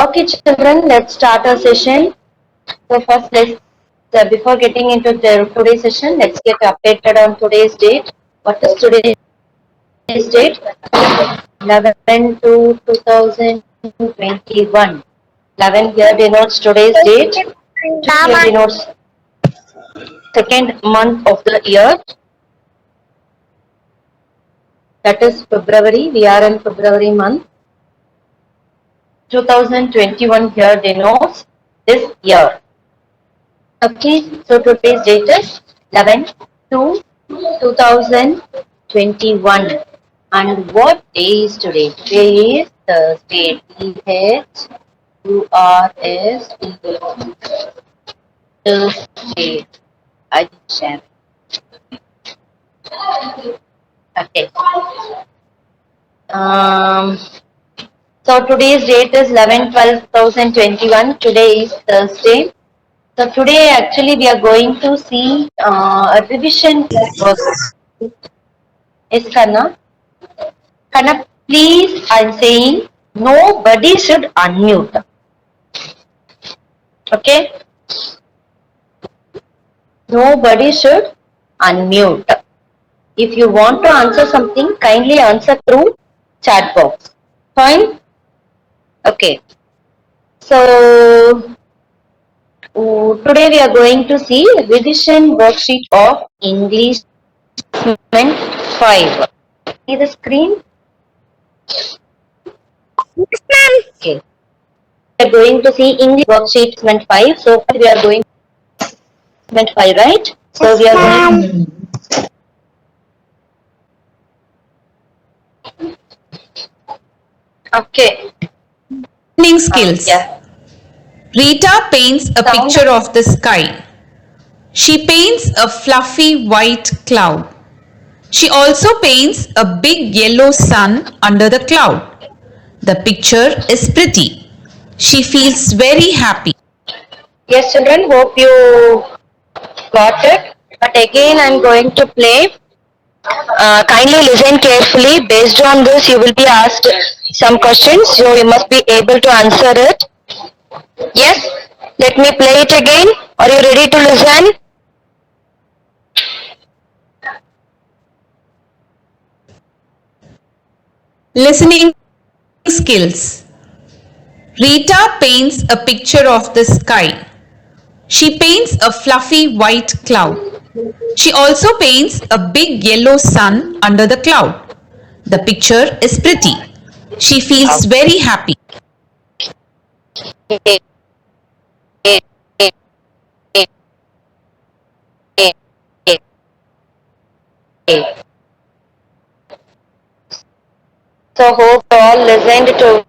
Okay, children, let's start our session. So first, before getting into today's session, let's get updated on today's date. What is today's date? 11 to 2021. 11 here denotes today's date. 2 here denotes second month of the year. That is February. We are in February month. 2021 here denotes this year. Okay, so today's date is 11 to 2021. And what day is today? Today is Thursday. Thursday. I didn't share. Okay. So today's date is 11/12/2021. Today is Thursday. So today actually we are going to see a revision work. Yes, Karna? Karna, please, I'm saying nobody should unmute. Okay? Nobody should unmute. If you want to answer something, kindly answer through chat box. Fine? Okay. So today we are going to see revision worksheet of English 5. See the screen? Okay. We are going to see English worksheet 5. So we are going to 5, right? So we are going. Okay. Listening skills. Yeah. Rita paints a picture of the sky. She paints a fluffy white cloud. She also paints a big yellow sun under the cloud. The picture is pretty. She feels very happy. Yes, children, hope you got it. But again, I'm going to play. Kindly listen carefully. Based on this, you will be asked some questions. So you must be able to answer it. Yes? Let me play it again. Are you ready to listen? Listening skills. Rita paints a picture of the sky. She paints a fluffy white cloud. She also paints a big yellow sun under the cloud. The picture is pretty. She feels very happy. So hope you all listened to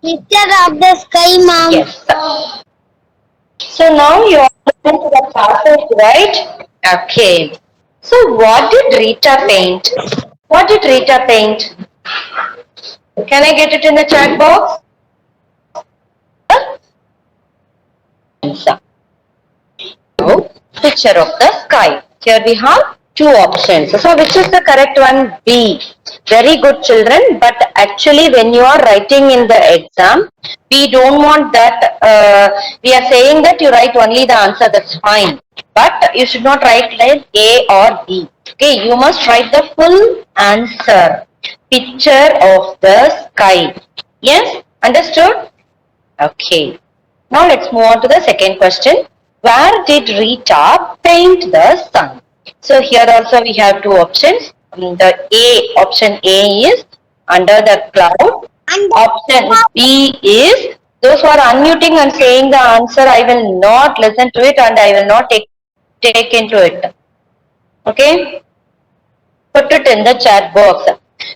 Picture of the sky, mom. yes. So now you are listening to the passage, right? Okay. So what did Rita paint? What did Rita paint? Can I get it in the chat box? So, picture of the sky. Here we have two options. So which is the correct one? B. Very good, children. But actually when you are writing in the exam, we don't want that. We are saying that you write only the answer. That's fine. But you should not write like A or B. Okay, you must write the full answer. Picture of the sky. Yes, understood? Okay. Now let's move on to the second question. Where did Rita paint the sun? So here also we have two options. The option A is under the cloud. Option B is those who are unmuting and saying the answer, I will not listen to it and I will not take into it. Okay? Put it in the chat box.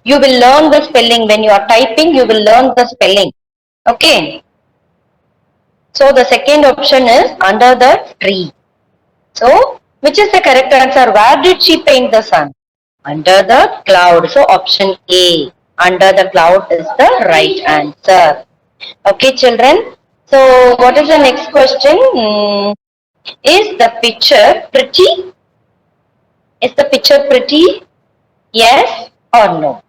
You will learn the spelling. When you are typing, you will learn the spelling. Okay? So the second option is under the tree. So which is the correct answer? Where did she paint the sun? Under the cloud. So option A, under the cloud is the right answer. Okay, children. So what is the next question? Is the picture pretty? Is the picture pretty? Yes or no?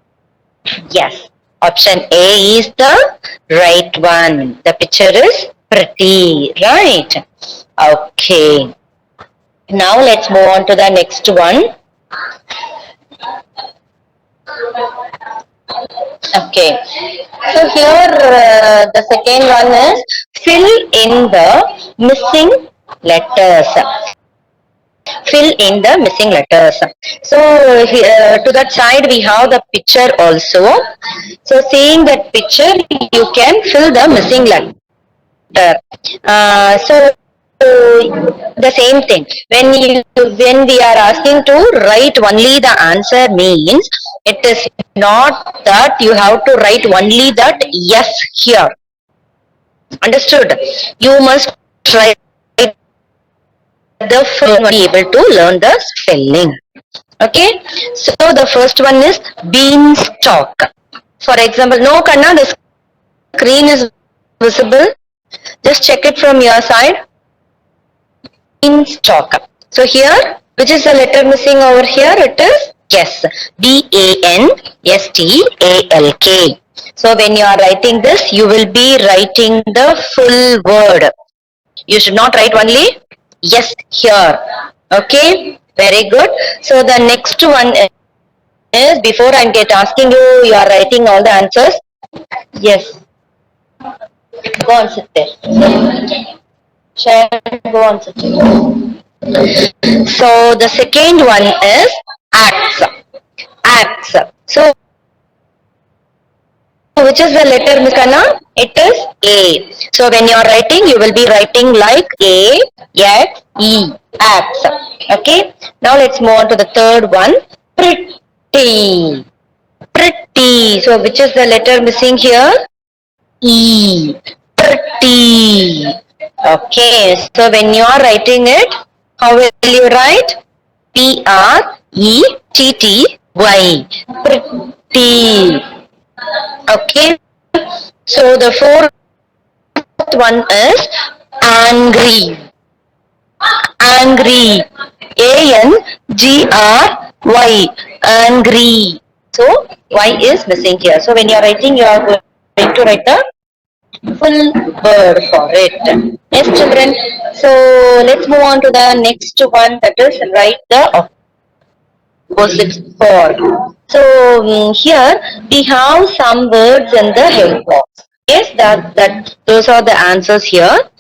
Yes. Option A is the right one. The picture is pretty, right? Okay. Now let's move on to the next one. Okay. So here the second one is fill in the missing letters. Fill in the missing letters. So here, to that side we have the picture also. So seeing that picture you can fill the missing letter. So the same thing when we are asking to write only the answer means it is not that you have to write only that yes here. Understood? You must try the first one be able to learn the spelling. Okay, so the first one is beanstalk. For example, no Kanna, the screen is visible. Just check it from your side. Beanstalk. So here, which is the letter missing over here? It is yes. Banstalk. So when you are writing this, you will be writing the full word. You should not write only yes here. Okay, very good. So the next one is before I get asking you, you are writing all the answers. Yes. Go on, sit there. Share, go on, sit there. So the second one is axe. Axe. So which is the letter, Mikana? It is A. So when you are writing, you will be writing like A, X, E, axe. Okay. Now let's move on to the third one. Pretty. Pretty. So which is the letter missing here? E. Pretty. Okay. So when you are writing it, how will you write? Pretty. Pretty. Okay. So the fourth one is angry. Angry. Angry. Angry. So Y is missing here. So when you are writing, you are going to write the full word for it. Yes, children. So let's move on to the next one, that is write the opposite for. So here we have some words in the help box. Yes, that those are the answers here.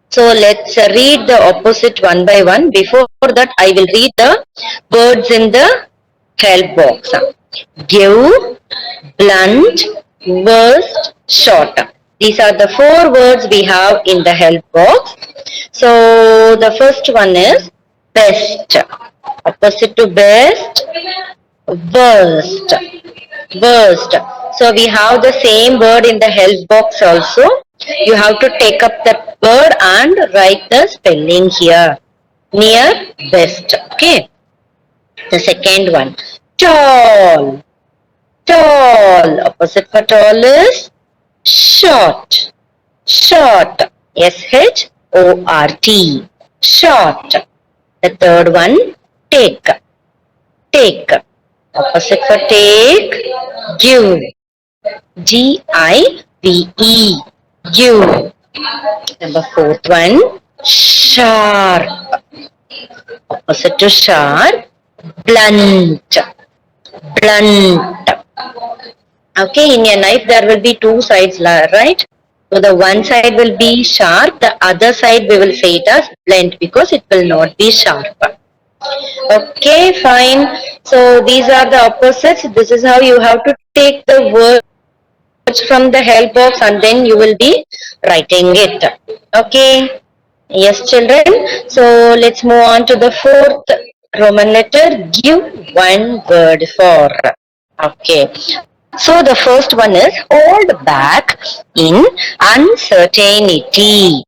So let's read the opposite one by one. Before that, I will read the words in the help box. Give, blunt, worst, short. These are the four words we have in the help box. So the first one is best. Opposite to best, worst. Worst. So we have the same word in the help box also. You have to take up that word and write the spelling here near best. Okay. The second one, tall. Tall. Opposite for tall is short. Short. S-H-O-R-T. Short. The third one, take. Take. Opposite for take, give. G-I-V-E. Give. Number fourth one, sharp. Opposite to sharp, blunt. Blunt. Okay, in a knife there will be two sides, right? So the one side will be sharp, the other side we will say it as blunt because it will not be sharp. Okay, fine. So these are the opposites. This is how you have to take the words from the help box and then you will be writing it. Okay. Yes, children. So let's move on to the fourth Roman letter. Give one word for. Okay. So the first one is hold back in uncertainty.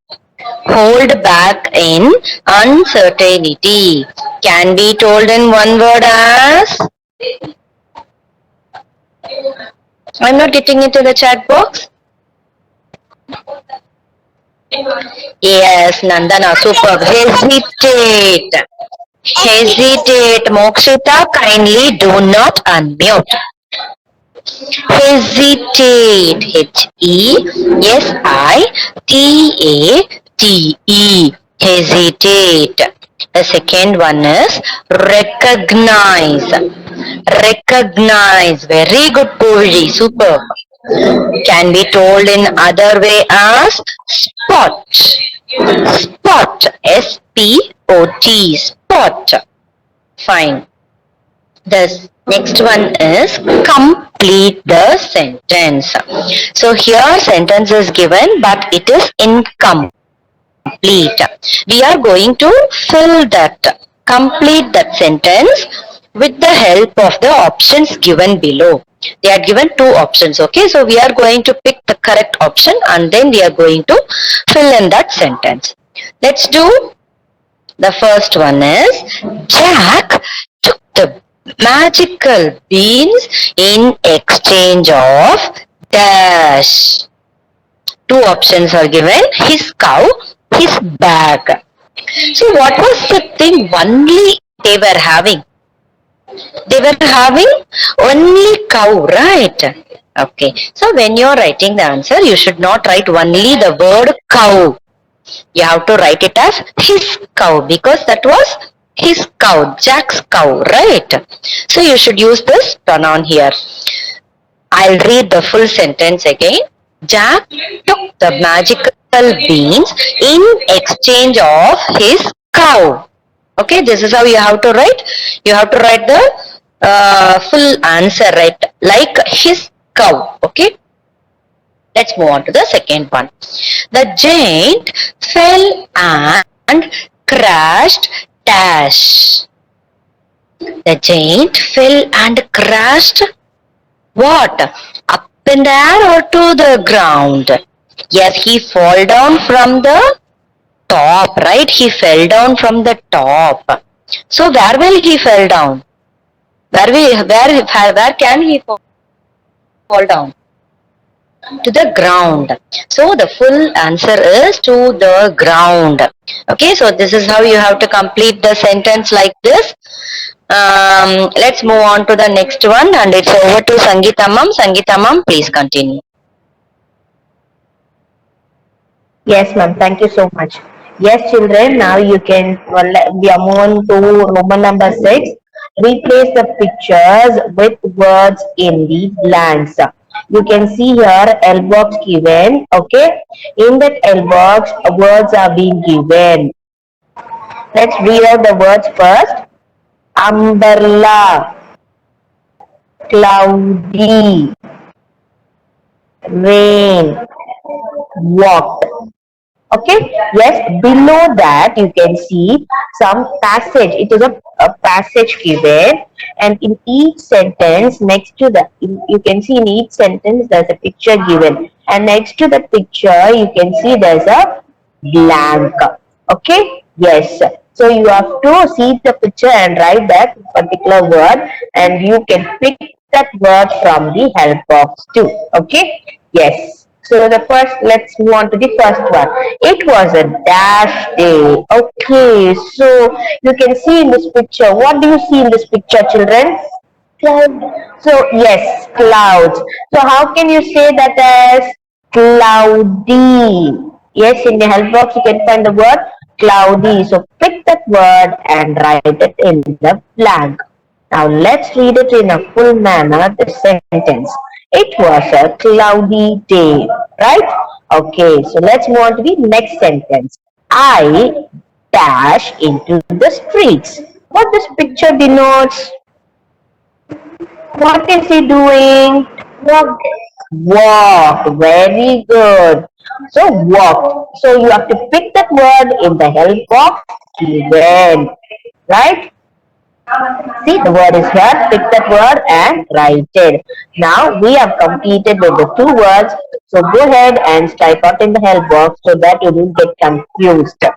Hold back in uncertainty. Can be told in one word as I'm not getting into the chat box. Yes, Nandana, superb. Hesitate. Hesitate. Mokshita, kindly do not unmute. Hesitate. Hesitate. Hesitate. The second one is recognize. Recognize. Very good, Puri. Superb. Can be told in other way as spot. Spot. S-P-O-T. Spot. Fine. The next one is complete the sentence. So here sentence is given but it is incomplete. We are going to fill that, complete that sentence with the help of the options given below. They are given two options, okay? So we are going to pick the correct option and then we are going to fill in that sentence. Let's do the first one is Jack took the magical beans in exchange of dash. Two options are given, his cow, his bag. So what was the thing only they were having? They were having only cow, right? Okay. So when you are writing the answer, you should not write only the word cow. You have to write it as his cow because that was his cow, Jack's cow, right? So you should use this pronoun here. I'll read the full sentence again. Jack took the magical beans in exchange of his cow. Okay, this is how you have to write. You have to write the full answer, right? Like his cow. Okay. Let's move on to the second one. The giant fell and crashed dash. The giant fell and crashed what? Up in the air or to the ground? Yes, he fall down from the top, right? He fell down from the top. So where will he fell down? Where can he fall down? To the ground. So the full answer is to the ground. Okay, so this is how you have to complete the sentence like this. Let's move on to the next one and it's over to Sangeeta ma'am. Sangeeta ma'am, please continue. Yes, ma'am. Thank you so much. Yes, children. Now you can. We are moving to Roman number 6. Replace the pictures with words in the blanks. You can see here L box given. Okay. In that L box, words are being given. Let's read out the words first. Umbrella, cloudy, rain, walked. Okay, yes, below that you can see some passage. It is a passage given, and in each sentence next to the, you can see in each sentence there's a picture given, and next to the picture you can see there's a blank. Okay, yes. So you have to see the picture and write that particular word, and you can pick that word from the help box too. Okay, yes. So the first, let's move on to the first one. It was a dash day. Okay, so you can see in this picture. What do you see in this picture, children? Cloud. So yes, clouds. So how can you say that as cloudy? Yes, in the help box you can find the word cloudy. So pick that word and write it in the blank. Now let's read it in a full manner, the sentence. It was a cloudy day, right? Okay, so let's move on to the next sentence. I dash into the streets. What this picture denotes? What is he doing? Walk. Walk. Very good. So walk. So you have to pick that word in the help box given, right? See, the word is here. Pick that word and write it. Now we have completed with the 2 words. So go ahead and type out in the help box so that you don't get confused. So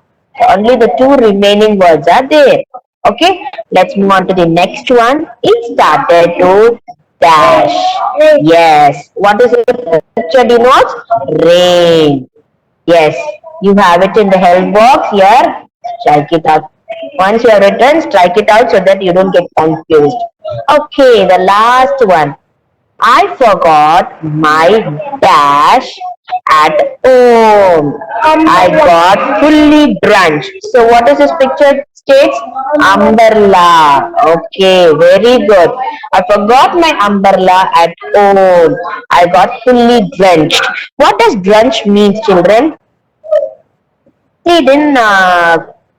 only the 2 remaining words are there. Okay, let's move on to the next one. It started to dash. Yes. What is it? Picture denotes rain. Yes. You have it in the help box here. Strike it out. Once you have written, strike it out so that you don't get confused. Okay, the last one. I forgot my dash at home. I got fully drenched. So what is this picture states? Umbrella. Okay, very good. I forgot my umbrella at home. I got fully drenched. What does drenched mean, children? He didn't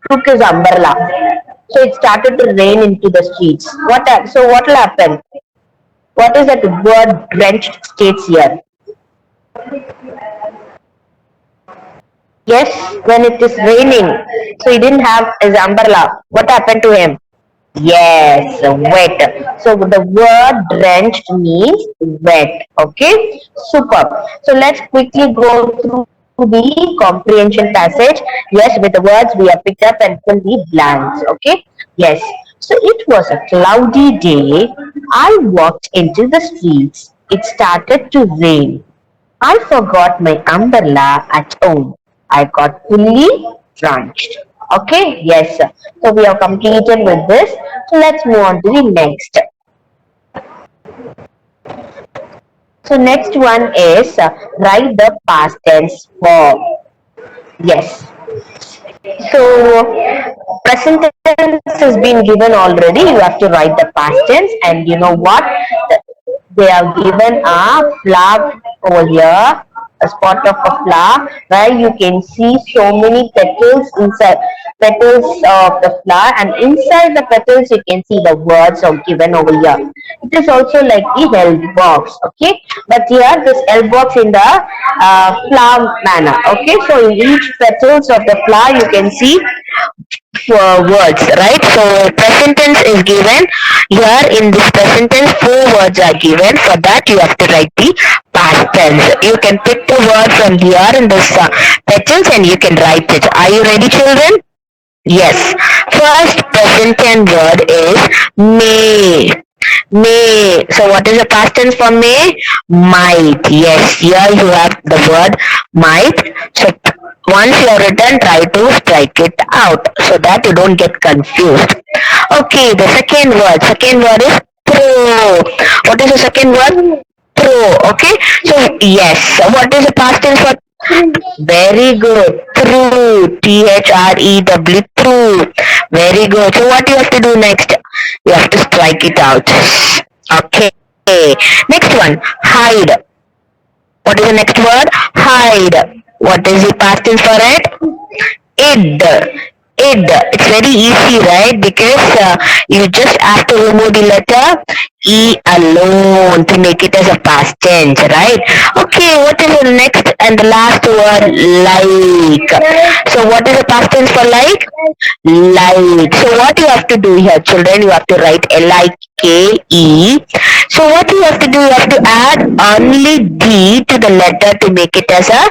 took his umbrella. So it started to rain into the streets. So what will happen? What is that word drenched states here? Yes, when it is raining. So he didn't have his umbrella. What happened to him? Yes, wet. So the word drenched means wet. Okay, super. So let's quickly go through the comprehension passage. Yes, with the words we have picked up and fill the blanks. Okay, yes. So it was a cloudy day. I walked into the streets. It started to rain. I forgot my umbrella at home. I got fully drenched. Okay, yes. So we have completed with this. So let's move on to the next. So next one is write the past tense form. Yes. So present tense has been given already. You have to write the past tense, and you know what? They have given a flag over here, a spot of a flower where you can see so many petals inside, petals of the flower, and inside the petals you can see the words are given over here. It is also like the help box, okay, but here this help box in the flower manner. Okay, so in each petals of the flower you can see words, right? So present tense is given here. In this present tense 4 words are given. For that you have to write the past tense. You can pick the word from here in this petals and you can write it. Are you ready, children? Yes. First present tense word is may. May. So what is the past tense for may? Might. Yes, here you have the word might. So once you have written, try to strike it out so that you don't get confused. Okay, the second word is pro. What is the second word? Pro. Okay, so yes, what is the past tense for? Very good. True. THREW. True. Very good. So what you have to do next? You have to strike it out. Okay. Next one. Hide. What is the next word? Hide. What is the past tense for it? Id. Id. It's very easy, right? Because you just have to remove the letter E alone to make it as a past tense, right? Okay, what is the next and the last word? Like. So what is the past tense for like? Like. So what you have to do here, children? You have to write L-I-K-E. So what you have to do? You have to add only D to the letter to make it as a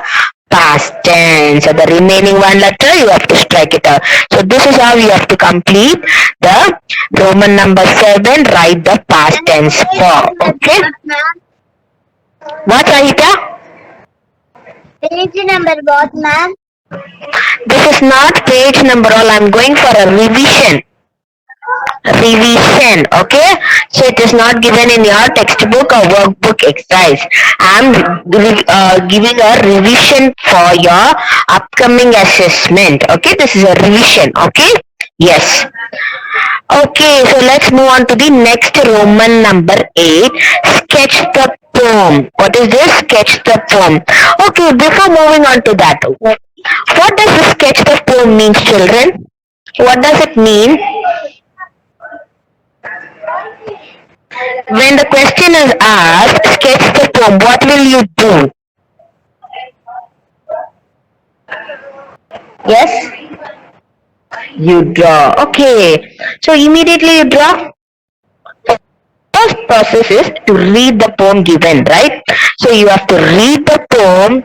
past tense. So the remaining one letter you have to strike it out. So this is how you have to complete the Roman number 7. Write the past tense form. Okay. What, Ahita? Page number what, ma'am? This is not page number all. I'm going for a revision. Okay, so it is not given in your textbook or workbook exercise. I'm giving a revision for your upcoming assessment. Okay, this is a revision. Okay, yes. Okay, so let's move on to the next Roman number 8. Sketch the poem. What is this? Sketch the poem. Okay, before moving on to that, what does the sketch the poem mean, children? What does it mean? When the question is asked, sketch the poem, what will you do? Yes? You draw. Okay. So immediately you draw. First process is to read the poem given, right? So you have to read the poem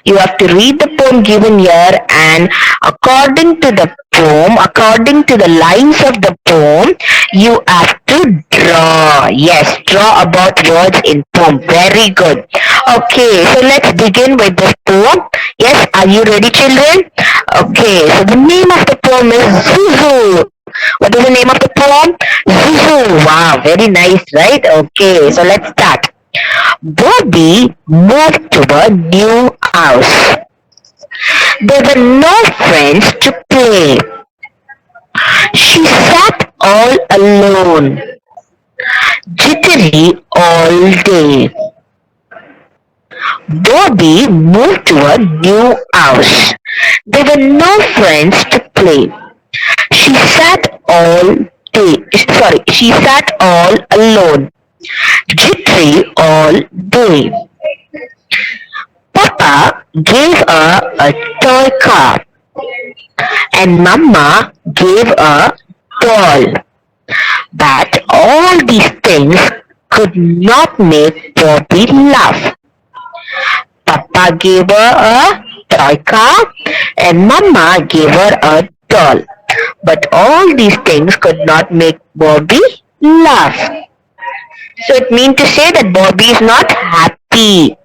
You have to read the poem given here, and according to the poem, according to the lines of the poem, you have to draw. Yes, draw about words in poem. Very good. Okay, so let's begin with this poem. Yes, are you ready, children? Okay, so the name of the poem is Zuzu. What is the name of the poem? Zuzu. Wow, very nice, right? Okay, so let's start. Bobby moved to a new house. There were no friends to play. She sat all alone, jittery all day. Bobby moved to a new house. There were no friends to play. She sat all day. She sat all alone, jittery all day. Papa gave her a toy car and Mama gave a doll. But all these things could not make Bobby laugh. Papa gave her a toy car and Mama gave her a doll. But all these things could not make Bobby laugh. So it means to say that Bobby is not happy.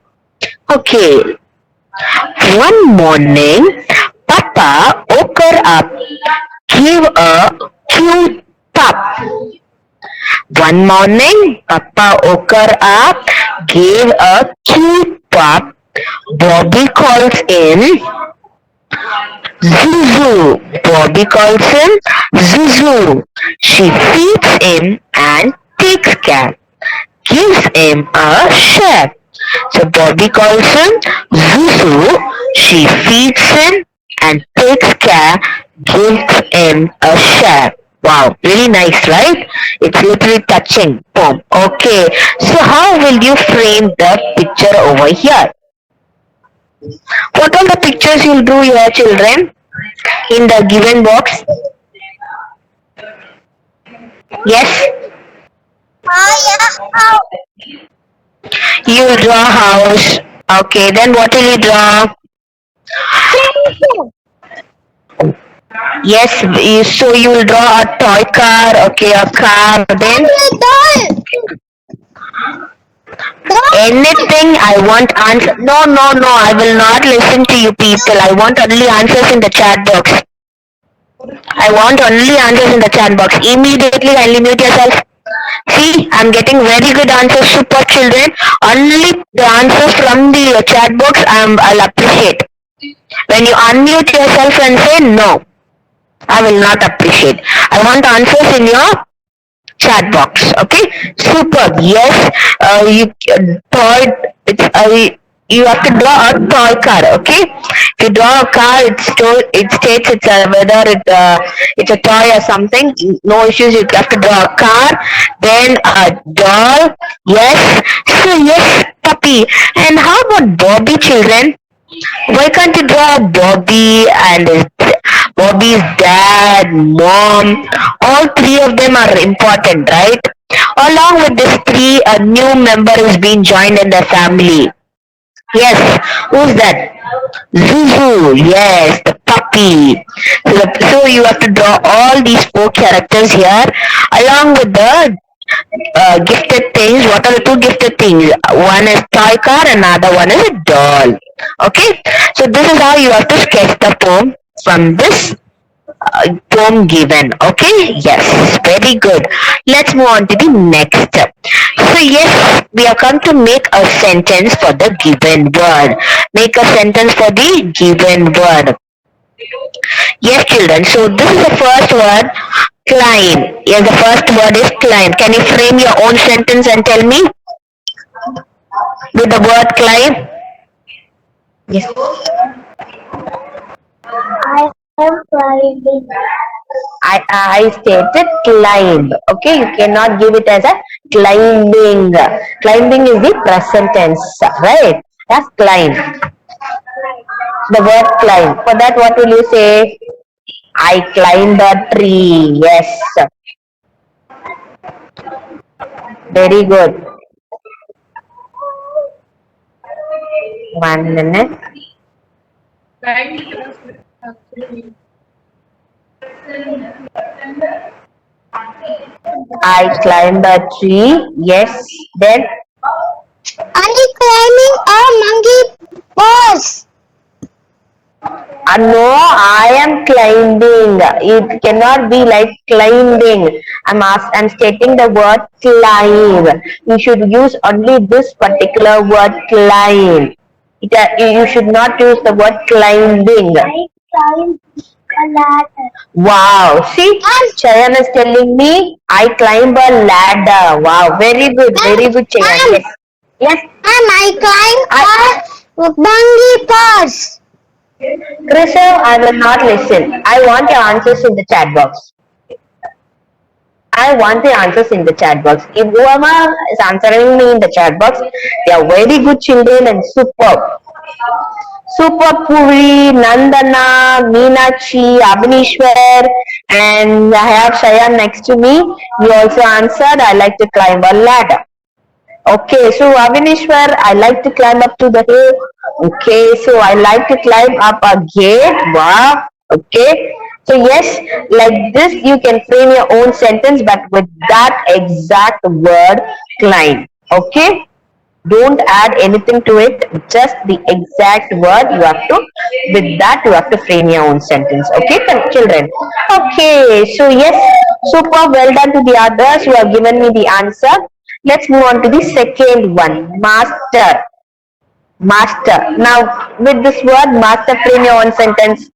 Okay. One morning, Papa woke her up, gave a cute pup. One morning, Papa woke her up, gave a cute pup. Bobby calls in Zuzu. Bobby calls him Zuzu. She feeds him and takes care. Gives him a share. So Bobby calls him Zuzu. She feeds him and takes care, gives him a share. Wow, really nice, right? It's literally touching poem. Okay, so how will you frame the picture over here? What are the pictures you'll do here, children? In the given box? Yes? You draw house. Okay, then what will you draw? Yes, so you will draw a toy car. Okay, a car. Then anything I want answer. No, no, no. I will not listen to you people. I want only answers in the chat box. I want only answers in the chat box. Immediately, kindly mute yourself. See, I'm getting very good answers, super children. Only the answers from the chat box I'll appreciate. When you unmute yourself and say no, I will not appreciate. I want answers in your chat box. Okay, superb. Yes, you have to draw a toy car. Okay, if you draw a car, it states it's whether it's a toy or something. No issues. You have to draw a car, then a doll. Yes. So yes, puppy. And how about Bobby, children? Why can't you draw Bobby and Bobby's dad, mom? All three of them are important, right? Along with this three, a new member is being joined in the family. Yes, who's that? Zuzu, yes, the puppy. So you have to draw all these four characters here along with the gifted things. What are the two gifted things? One is toy car, another one is a doll. Okay, so this is how you have to sketch the poem from this poem given. Okay, yes, very good. Let's move on to the next step. So yes, we have come to make a sentence for the given word. Make a sentence for the given word. Yes, children. So this is the first word, climb. Yes, the first word is climb. Can you frame your own sentence and tell me with the word climb? Yes. I am climbing. I stated climb. Okay, you cannot give it as a climbing. Climbing is the present tense, right? That's climb. The word climb. For that, what will you say? I climbed a tree. Yes. Very good. 1 minute. I climbed a tree. Yes. Then Ali climbing a monkey pose. no, I am climbing. It cannot be like climbing. I'm stating the word climb. You should use only this particular word climb. You should not use the word climbing. I climbed a ladder. Wow. See, Chayan is telling me I climb a ladder. Wow. Very good. Very good, Chayan. Yes. Yes. And I climbed a monkey pose. Krishav, I will not listen. I want your answers in the chat box. I want the answers in the chat box. If whoever is answering me in the chat box, they are very good children and superb. Super Puri, Nandana, Meenakshi, Abhinishwar, and I have Shayan next to me. You also answered, I like to climb a ladder. Okay, so Abhinishwar, I like to climb up to the hill. Okay, so I like to climb up a gate. Wow. Okay. So yes, like this you can frame your own sentence, but with that exact word climb. Okay. Don't add anything to it, just the exact word you have to, with that you have to frame your own sentence. Okay, children? Okay, so yes, super well done to the others who have given me the answer. Let's move on to the second one, master. Master. Now, with this word master, frame your own sentence.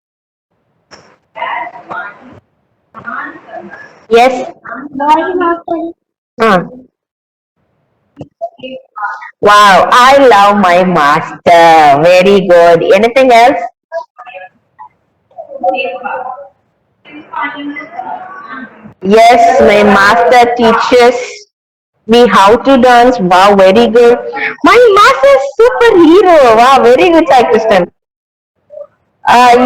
Yes? Wow, I love my master. Very good. Anything else? Yes, my master teaches me how to dance. Wow, very good. My master is superhero. Wow, very good, Sai Krishnan.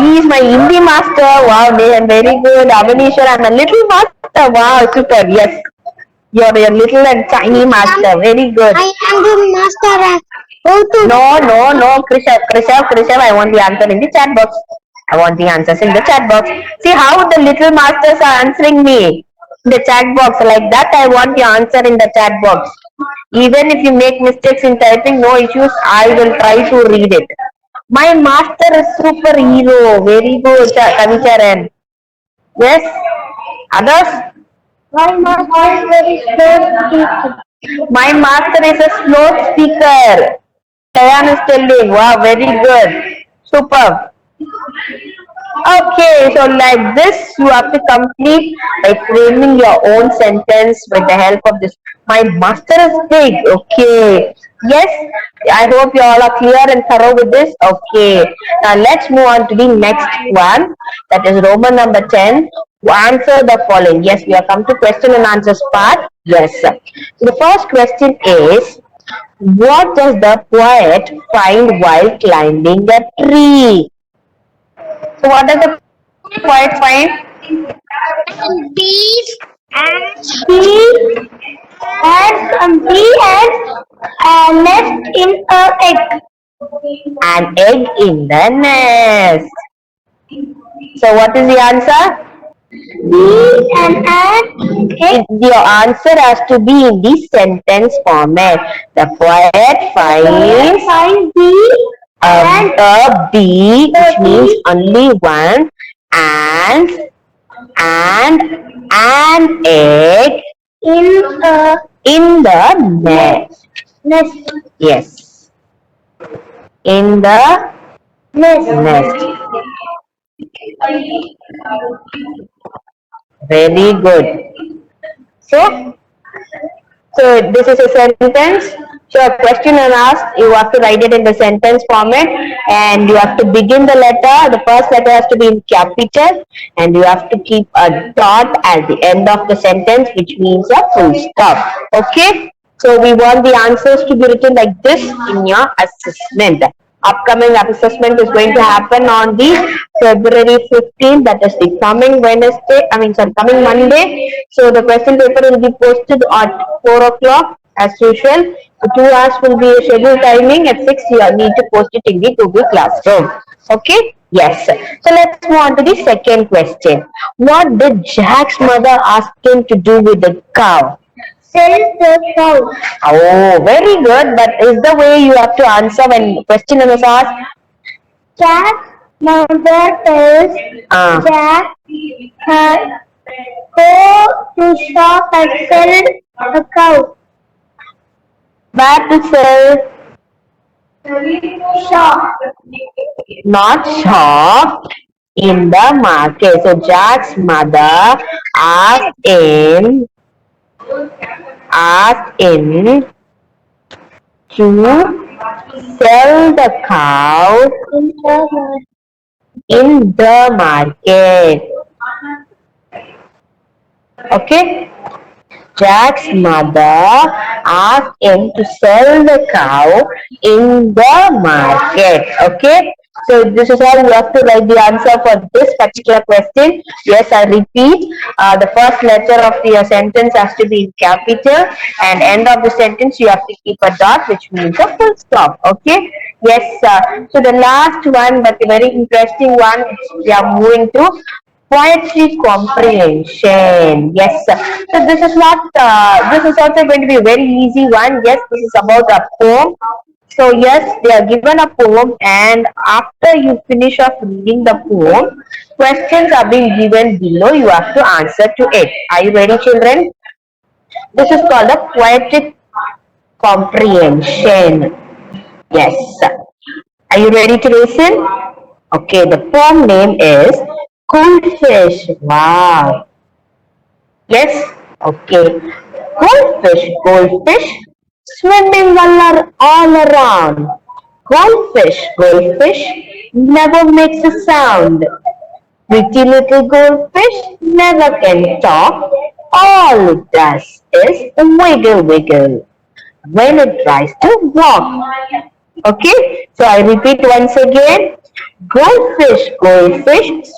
He is my Hindi master. Wow, they are very good. Avanishwar, I'm a little master. Wow, super. Yes. You're a little and tiny master. Very good. I am the master. How to No. Krishav, I want the answer in the chat box. I want the answers in the chat box. See how the little masters are answering me in the chat box. Like that, I want the answer in the chat box. Even if you make mistakes in typing, no issues. I will try to read it. My master is superhero. Very good, Kavicharan. Yes. Others? my master is very slow speaker. My master is a slow speaker. Tayan is telling, wow, very good. Superb. Okay, so like this, you have to complete by framing your own sentence with the help of this. My master is big. Okay. Yes, I hope you all are clear and thorough with this. Okay. Now let's move on to the next one. That is Roman number 10. Answer the following. Yes, we have come to question and answers part. Yes. So the first question is, what does the poet find while climbing a tree? So what does the poet find? And bees and He has a nest in a egg. an egg in the nest. So what is the answer? Bee and an egg. Your answer has to be in the sentence format. The poet finds Find bee a bee, which means only one, and an egg in the nest. nest. Yes, in the nest. Very good. So this is a sentence. So a question is asked, you have to write it in the sentence format, and you have to begin the letter. The first letter has to be in capital, and you have to keep a dot at the end of the sentence, which means a full stop. Okay? So we want the answers to be written like this in your assessment. Upcoming assessment is going to happen on the February 15th, that is the coming coming Monday. So the question paper will be posted at 4 o'clock. As usual, the 2 hours will be a scheduled timing. At 6, you need to post it in the Google Classroom. Okay? Yes. So let's move on to the second question. What did Jack's mother ask him to do with the cow? Sell the cow. Oh, very good. But is the way you have to answer when question is asked? Jack's mother tells Jack go to shop and sell a cow. Where to sell? Shop. Not shop, in the market. So Jack's mother asked him to sell the cow in the market. Okay? Jack's mother asked him to sell the cow in the market. Okay? So this is how you have to write the answer for this particular question. Yes, I repeat. The first letter of your sentence has to be in capital, and end of the sentence you have to keep a dot, which means a full stop. Okay? Yes. So the last one, but a very interesting one, we are moving to poetry comprehension. Yes. So this is not. This is also going to be a very easy one. Yes, this is about a poem. So yes, they are given a poem, and after you finish off reading the poem, questions are being given below. You have to answer to it. Are you ready, children? This is called a poetic comprehension. Yes. Are you ready to listen? Okay, the poem name is Goldfish. Wow. Yes? Okay. Goldfish, swimming all around. Goldfish, never makes a sound. Pretty little goldfish never can talk. All it does is wiggle when it tries to walk. Okay, so I repeat once again. Goldfish,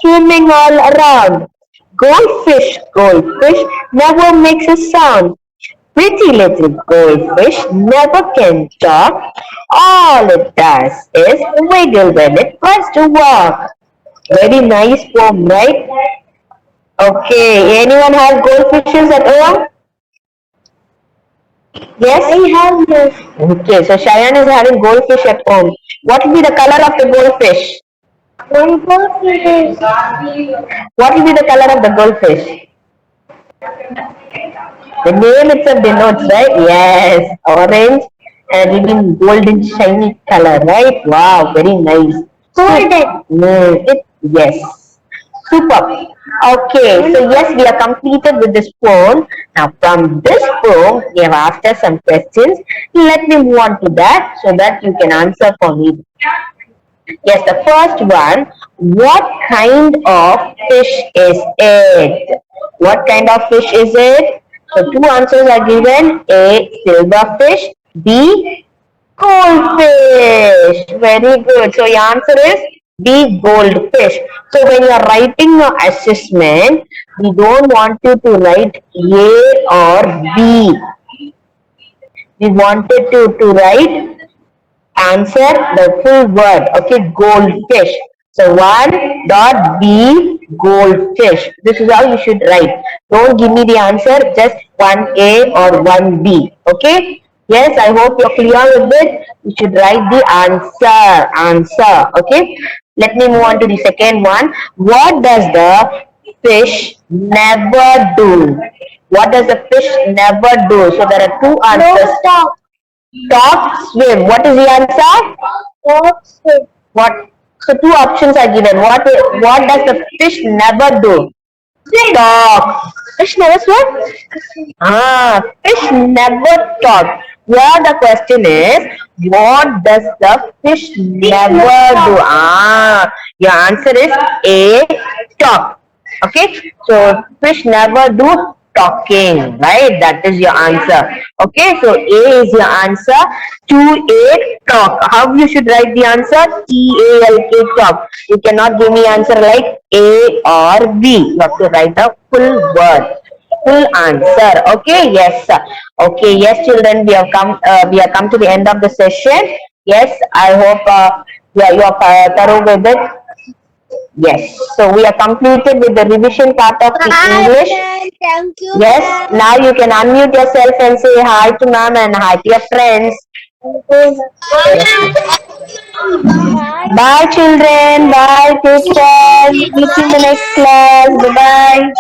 swimming all around. Goldfish, never makes a sound. Pretty little goldfish never can talk. All it does is wiggle when it tries to walk. Very nice poem, right? Okay, anyone have goldfishes at home? Yes? I have this. Okay, so Cheyenne is having goldfish at home. What will be the color of the goldfish? One goldfish. What will be the color of the goldfish? The name itself denotes, right? Yes, orange and even golden shiny color, right? Wow, very nice. Golden. Yes. Super. Okay, so yes, we are completed with this poem. Now, from this poem, we have asked us some questions. Let me move on to that so that you can answer for me. Yes, the first one. What kind of fish is it? What kind of fish is it? So, two answers are given. A. Silverfish. B. Goldfish. Very good. So, your answer is B. Goldfish. So, when you are writing your assessment, we don't want you to write A or B. We wanted to write answer the full word. Okay, goldfish. So, 1.B goldfish. This is how you should write. Don't give me the answer, just 1A or 1B. Okay. Yes, I hope you're clear with it. You should write the answer. Okay. Let me move on to the second one. What does the fish never do? What does the fish never do? So there are two answers. No stop. Talk, swim. What is the answer? Stop. Swim. What? So two options are given. What does the fish never do? Talk. Fish never swim? Fish never talk. Here the question is, what does the fish never do? Your answer is A, talk. Okay, so fish never do talking, right? That is your answer. Okay, so A is your answer. 2A, talk. How you should write the answer? T-A-L-K, talk. You cannot give me answer like A or B. You have to write the full word. full answer. Okay, yes. Okay, yes, children, we have come to the end of the session. Yes, I hope yeah, you are thorough with it. Yes, so we are completed with the revision part of the English. Thank you. Yes, now you can unmute yourself and say hi to ma'am and hi to your friends. Bye children, bye, take care, meet you in the next class, bye bye.